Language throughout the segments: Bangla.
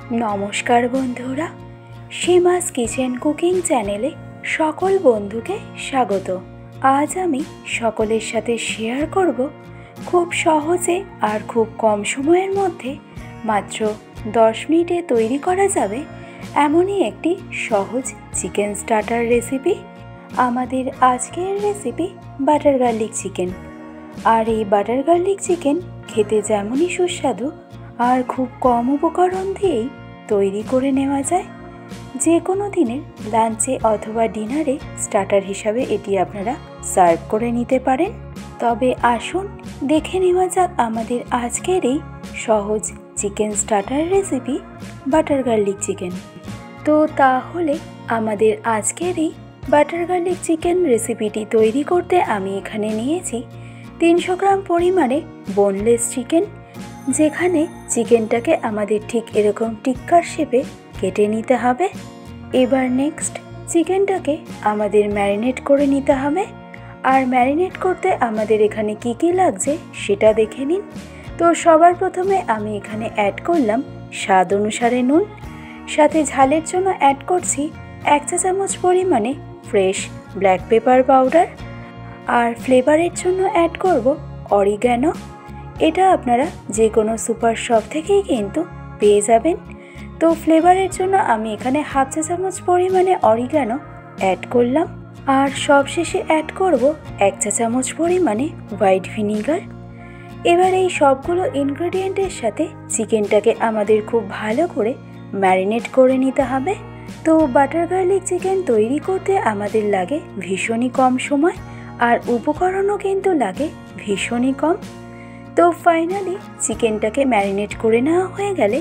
নমস্কার বন্ধুরা, সীমাস কিচেন কুকিং চ্যানেলে সকল বন্ধুকে স্বাগত। আজ আমি সকলের সাথে শেয়ার করব খুব সহজে আর খুব কম সময়ের মধ্যে মাত্র 10 মিনিটে তৈরি করা যাবে এমনই একটি সহজ চিকেন স্টার্টার রেসিপি। আমাদের আজকের রেসিপি বাটার গার্লিক চিকেন। আর এই বাটার গার্লিক চিকেন খেতে যেমনই সুস্বাদু আর খুব কম উপকরণ দিয়েই তৈরি করে নেওয়া যায়। যে কোনো দিনের লাঞ্চে অথবা ডিনারে স্টার্টার হিসাবে এটি আপনারা সার্ভ করে নিতে পারেন। তবে আসুন দেখে নেওয়া যাক আমাদের আজকের এই সহজ chicken starter recipe butter garlic chicken. তো তাহলে আমাদের আজকের এই বাটার গার্লিক চিকেন রেসিপিটি তৈরি করতে আমি এখানে নিয়েছি 300 গ্রাম পরিমাণে বোনলেস চিকেন, যেখানে চিকেনটাকে আমাদের ঠিক এরকম টিক্কার শেপে কেটে নিতে হবে। এবার নেক্সট চিকেনটাকে আমাদের ম্যারিনেট করে নিতে হবে। আর ম্যারিনেট করতে আমাদের এখানে কি কি লাগছে সেটা দেখে নিন। তো সবার প্রথমে আমি এখানে অ্যাড করলাম স্বাদ অনুসারে নুন, সাথে ঝালের জন্য অ্যাড করছি 1 চা চামচ পরিমাণে ফ্রেশ ব্ল্যাক পেপার পাউডার। আর ফ্লেভারের জন্য অ্যাড করব অরিগ্যানো। এটা আপনারা যে কোনো সুপার শপ থেকেই কিন্তু পেয়ে যাবেন। তো ফ্লেভারের জন্য আমি এখানে 1/2 চা চামচ পরিমাণে অরিগ্যানো অ্যাড করলাম। আর সবশেষে অ্যাড করব 1 চা চামচ পরিমাণে হোয়াইট ভিনিগার। এবার এই সবগুলো ইনগ্রেডিয়েন্টের সাথে চিকেনটাকে আমাদের খুব ভালো করে ম্যারিনেট করে নিতে হবে। তো বাটার গার্লিক চিকেন তৈরি করতে আমাদের লাগে ভীষণই কম সময়, আর উপকরণও কিন্তু লাগে ভীষণই কম। তো ফাইনালি চিকেনটাকে ম্যারিনেট করে নেওয়া হয়ে গেলে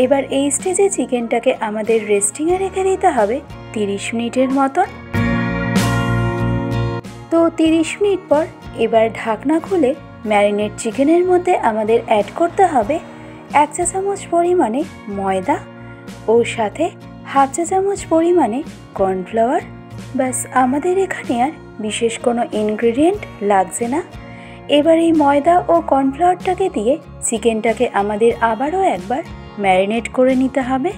এবার এই স্টেজে চিকেনটাকে আমাদের রেস্টিংয়ে রেখে দিতে হবে 30 মিনিটের মতন। তো 30 মিনিট পর এবার ঢাকনা খুলে ম্যারিনেট চিকেনের মধ্যে আমাদের অ্যাড করতে হবে 1 চা চামচ পরিমাণে ময়দা ও সাথে 1/2 চা চামচ পরিমাণে কর্নফ্লাওয়ার। ব্যাস, আমাদের এখানে আর বিশেষ কোনো ইনগ্রেডিয়েন্ট লাগছে না। এবার এই ময়দা ও কর্নফ্লাওয়ারটাকে দিয়ে চিকেনটাকে আমাদের আবারও একবার ম্যারিনেট করে নিতে হবে।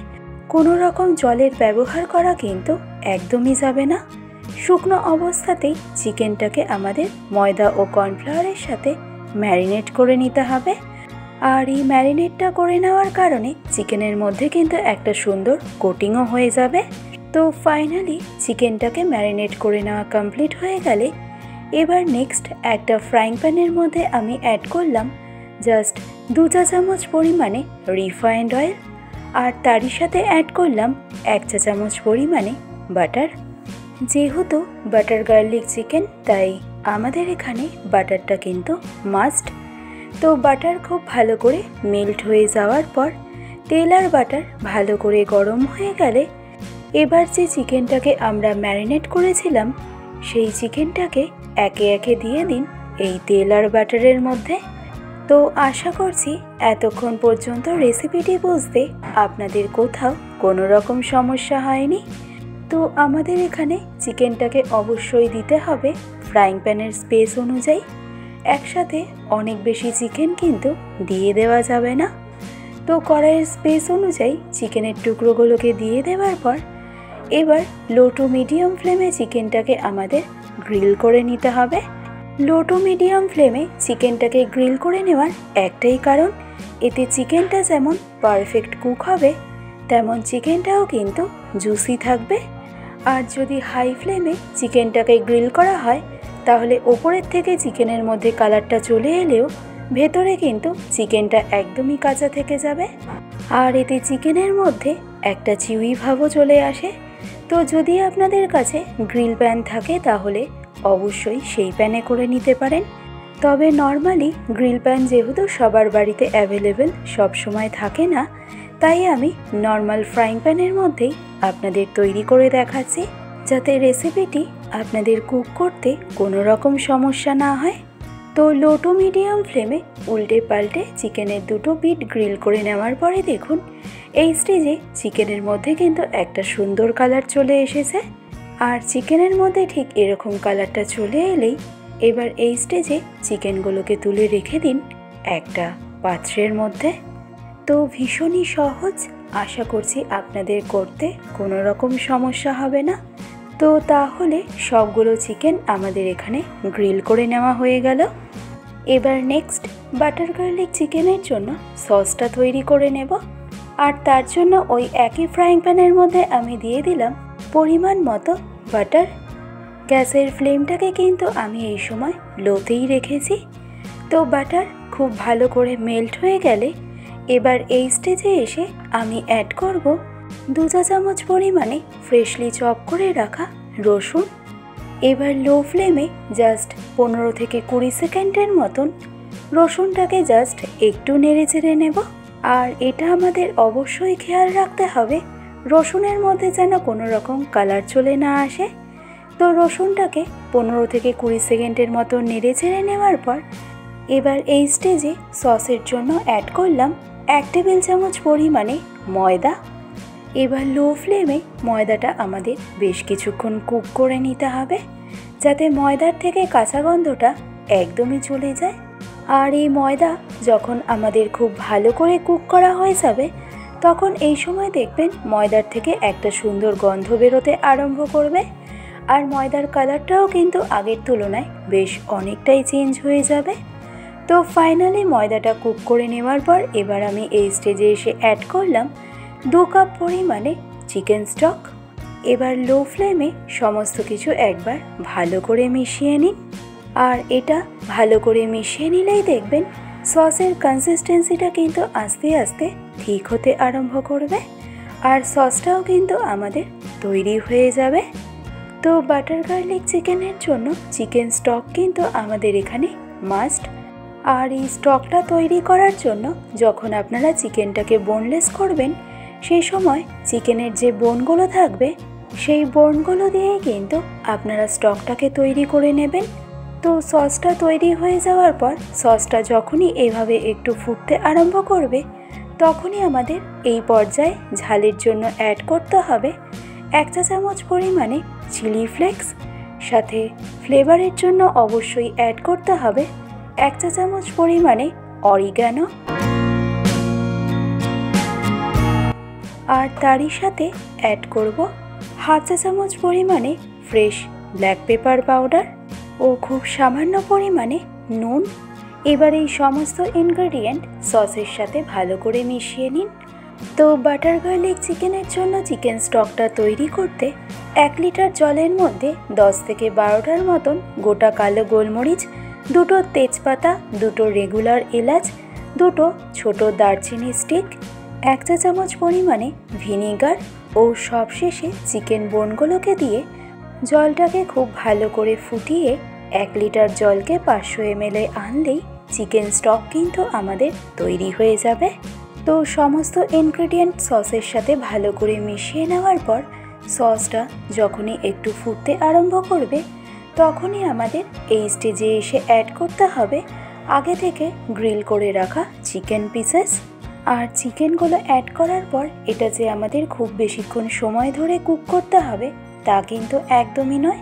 কোনো রকম জলের ব্যবহার করা কিন্তু একদমই যাবে না। শুকনো অবস্থাতেই চিকেনটাকে আমাদের ময়দা ও কর্নফ্লাওয়ারের সাথে ম্যারিনেট করে নিতে হবে। আর এই ম্যারিনেটটা করে নেওয়ার কারণে চিকেনের মধ্যে কিন্তু একটা সুন্দর কোটিংও হয়ে যাবে। তো ফাইনালি চিকেনটাকে ম্যারিনেট করে নেওয়া কমপ্লিট হয়ে গেলে এবার নেক্সট একটা ফ্রাইং প্যানের মধ্যে আমি অ্যাড করলাম জাস্ট 2 চা চামচ পরিমাণে রিফাইন্ড অয়েল। আর তারই সাথে অ্যাড করলাম 1 চা চামচ পরিমাণে বাটার। যেহেতু বাটার গার্লিক চিকেন, তাই আমাদের এখানে বাটারটা কিন্তু মাস্ট। তো বাটার খুব ভালো করে মেল্ট হয়ে যাওয়ার পর তেল আর বাটার ভালো করে গরম হয়ে গেলে এবার যে চিকেনটাকে আমরা ম্যারিনেট করেছিলাম সেই চিকেনটাকে একে একে দিয়ে দিন এই তেল আর বাটারের মধ্যে। তো আশা করছি এতক্ষণ পর্যন্ত রেসিপিটি বুঝতে আপনাদের কোথাও কোনো রকম সমস্যা হয়নি। তো আমাদের এখানে চিকেনটাকে অবশ্যই দিতে হবে ফ্রাইং প্যানের স্পেস অনুযায়ী। একসাথে অনেক বেশি চিকেন কিন্তু দিয়ে দেওয়া যাবে না। তো কড়াইয়ের স্পেস অনুযায়ী চিকেনের টুকরোগুলোকে দিয়ে দেওয়ার পর এবার লো টু মিডিয়াম ফ্লেমে চিকেনটাকে আমাদের গ্রিল করে নিতে হবে। লো টু মিডিয়াম ফ্লেমে চিকেনটাকে গ্রিল করে নেওয়ার একটাই কারণ, এতে চিকেনটা যেমন পারফেক্ট কুক হবে তেমন চিকেনটাও কিন্তু জুসি থাকবে। আর যদি হাই ফ্লেমে চিকেনটাকে গ্রিল করা হয় তাহলে ওপরের থেকে চিকেনের মধ্যে কালারটা চলে এলেও ভেতরে কিন্তু চিকেনটা একদমই কাঁচা থেকে যাবে। আর এতে চিকেনের মধ্যে একটা চিউই ভাবও চলে আসে। তো যদি আপনাদের কাছে গ্রিল প্যান থাকে তাহলে অবশ্যই সেই প্যানে করে নিতে পারেন। তবে নর্মালি গ্রিল প্যান যেহেতু সবার বাড়িতে অ্যাভেলেবেল সব সময় থাকে না, তাই আমি নর্মাল ফ্রাইং প্যানের মধ্যেই আপনাদের তৈরি করে দেখাচ্ছি, যাতে রেসিপিটি আপনাদের কুক করতে কোনো রকম সমস্যা না হয়। তো লো টু মিডিয়াম ফ্লেমে উল্টে পাল্টে চিকেনের দুটো পিঠ গ্রিল করে নেওয়ার পরে দেখুন এই স্টেজে চিকেনের মধ্যে কিন্তু একটা সুন্দর কালার চলে এসেছে। আর চিকেনের মধ্যে ঠিক এরকম কালারটা চলে এলেই এবার এই স্টেজে চিকেনগুলোকে তুলে রেখে দিন একটা পাত্রের মধ্যে। তো ভীষণই সহজ আশা করছি আপনাদের করতে কোনো রকম সমস্যা হবে না। তো তাহলে সবগুলো চিকেন আমাদের এখানে গ্রিল করে নেওয়া হয়ে গেল। এবার নেক্সট বাটার গার্লিক চিকেনের জন্য সসটা তৈরি করে নেব। আর তার জন্য ওই একই ফ্রাইং প্যানের মধ্যে আমি দিয়ে দিলাম পরিমাণ মতো বাটার। গ্যাসের ফ্লেমটাকে কিন্তু আমি এই সময় লোতেই রেখেছি। তো বাটার খুব ভালো করে মেল্ট হয়ে গেলে এবার এই স্টেজে এসে আমি অ্যাড করব 2 চা চামচ পরিমাণে ফ্রেশলি চপ করে রাখা রসুন। এবার লো ফ্লেমে জাস্ট 15 থেকে 20 সেকেন্ডের মতন রসুনটাকে জাস্ট একটু নেড়ে চেড়ে নেব। আর এটা আমাদের অবশ্যই খেয়াল রাখতে হবে রসুনের মধ্যে যেন কোনো রকম কালার চলে না আসে। তো রসুনটাকে 15 থেকে 20 সেকেন্ডের মতো নেড়ে চেড়ে নেওয়ার পর এবার এই স্টেজে সসের জন্য অ্যাড করলাম 1 টেবিল চামচ পরিমাণে ময়দা। এবার লো ফ্লেমে ময়দাটা আমাদের বেশ কিছুক্ষণ কুক করে নিতে হবে, যাতে ময়দার থেকে কাঁচা গন্ধটা একদমই চলে যায়। আর এই ময়দা যখন আমাদের খুব ভালো করে কুক করা হয়ে যাবে, তখন এই সময় দেখবেন ময়দার থেকে একটা সুন্দর গন্ধ বেরোতে আরম্ভ করবে। আর ময়দার কালারটাও কিন্তু আগের তুলনায় বেশ অনেকটাই চেঞ্জ হয়ে যাবে। তো ফাইনালি ময়দাটা কুক করে নেওয়ার পর এবার আমি এই স্টেজে এসে অ্যাড করলাম 2 কাপ পরিমাণে চিকেন স্টক। এবার লো ফ্লেমে সমস্ত কিছু একবার ভালো করে মিশিয়ে নিন। আর এটা ভালো করে মিশিয়ে নিলেই দেখবেন সসের কনসিস্টেন্সিটা কিন্তু আস্তে আস্তে ঠিক হতে আরম্ভ করবে। আর সসটাও কিন্তু আমাদের তৈরি হয়ে যাবে। তো বাটার গার্লিক চিকেনের জন্য চিকেন স্টক কিন্তু আমাদের এখানে মাস্ট। আর এই স্টকটা তৈরি করার জন্য যখন আপনারা চিকেনটাকে বোনলেস করবেন, সেই সময় চিকেনের যে বোনগুলো থাকবে সেই বোনগুলো দিয়েই কিন্তু আপনারা স্টকটাকে তৈরি করে নেবেন। তো সসটা তৈরি হয়ে যাওয়ার পর সসটা যখনই এভাবে একটু ফুটতে আরম্ভ করবে, তখনই আমাদের এই পর্যায়ে ঝালের জন্য অ্যাড করতে হবে 1 চা চামচ পরিমাণে চিলি ফ্লেক্স। সাথে ফ্লেভারের জন্য অবশ্যই অ্যাড করতে হবে 1 চা চামচ পরিমাণে অরিগ্যানো। আর তারই সাথে অ্যাড করব 1/2 চা চামচ পরিমাণে ফ্রেশ ব্ল্যাক পেপার পাউডার ও খুব সামান্য পরিমাণে নুন। এবার এই সমস্ত ইনগ্রেডিয়েন্ট সসের সাথে ভালো করে মিশিয়ে নিন। তো বাটার গার্লিক চিকেনের জন্য চিকেন স্টকটা তৈরি করতে 1 লিটার জলের মধ্যে 10 থেকে 12টার মতন গোটা কালো গোলমরিচ, 2টো তেজপাতা, 2টো রেগুলার এলাচ, 2টো ছোট দারচিনি স্টিক, 1 চা চামচ পরিমাণে ভিনিগার ও সবশেষে চিকেন বোনগুলোকে দিয়ে জলটাকে খুব ভালো করে ফুটিয়ে 1 লিটার জলকে 500 ml আনলেই চিকেন স্টক কিন্তু আমাদের তৈরি হয়ে যাবে। তো সমস্ত ইনগ্রেডিয়েন্ট সসের সাথে ভালো করে মিশিয়ে নেওয়ার পর সসটা যখনই একটু ফুটতে আরম্ভ করবে, তখনই আমাদের এই স্টেজে এসে অ্যাড করতে হবে আগে থেকে গ্রিল করে রাখা চিকেন পিসেস। আর চিকেনগুলো অ্যাড করার পর এটা যে আমাদের খুব বেশিক্ষণ সময় ধরে কুক করতে হবে তা কিন্তু একদমই নয়।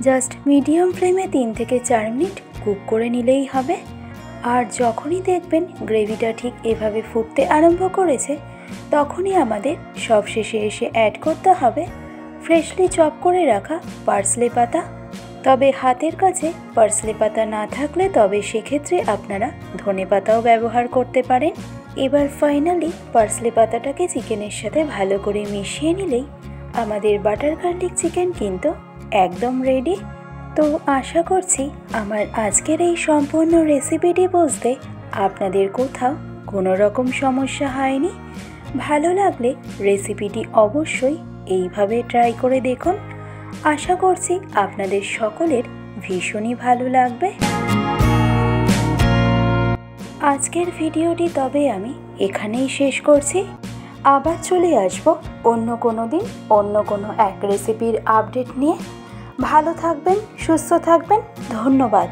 জাস্ট মিডিয়াম ফ্লেমে 3 থেকে 4 মিনিট কুক করে নিলেই হবে। আর যখনই দেখবেন গ্রেভিটা ঠিক এভাবে ফুটতে আরম্ভ করেছে, তখনই আমাদের সবশেষে এসে অ্যাড করতে হবে ফ্রেশলি চপ করে রাখা পার্সলে পাতা। তবে হাতের কাছে পার্সলে পাতা না থাকলে তবে সেক্ষেত্রে আপনারা ধনেপাতাও ব্যবহার করতে পারেন। এবার ফাইনালি পার্সলে পাতাটাকে চিকেনের সাথে ভালো করে মিশিয়ে নিলেই আমাদের বাটার গার্লিক চিকেন কিন্তু একদম রেডি। তো আশা করছি আমার আজকের এই সম্পূর্ণ রেসিপিটি বুঝতে আপনাদের কোথাও কোনো রকম সমস্যা হয়নি। ভালো লাগলে রেসিপিটি অবশ্যই এইভাবে ট্রাই করে দেখুন। আশা করছি আপনাদের সকলের ভীষণই ভালো লাগবে। আজকের ভিডিওটি তবে আমি এখানেই শেষ করছি। আবার চলে আসব অন্য কোনো দিন অন্য কোনো এক রেসিপির আপডেট নিয়ে। ভালো থাকবেন, সুস্থ থাকবেন। ধন্যবাদ।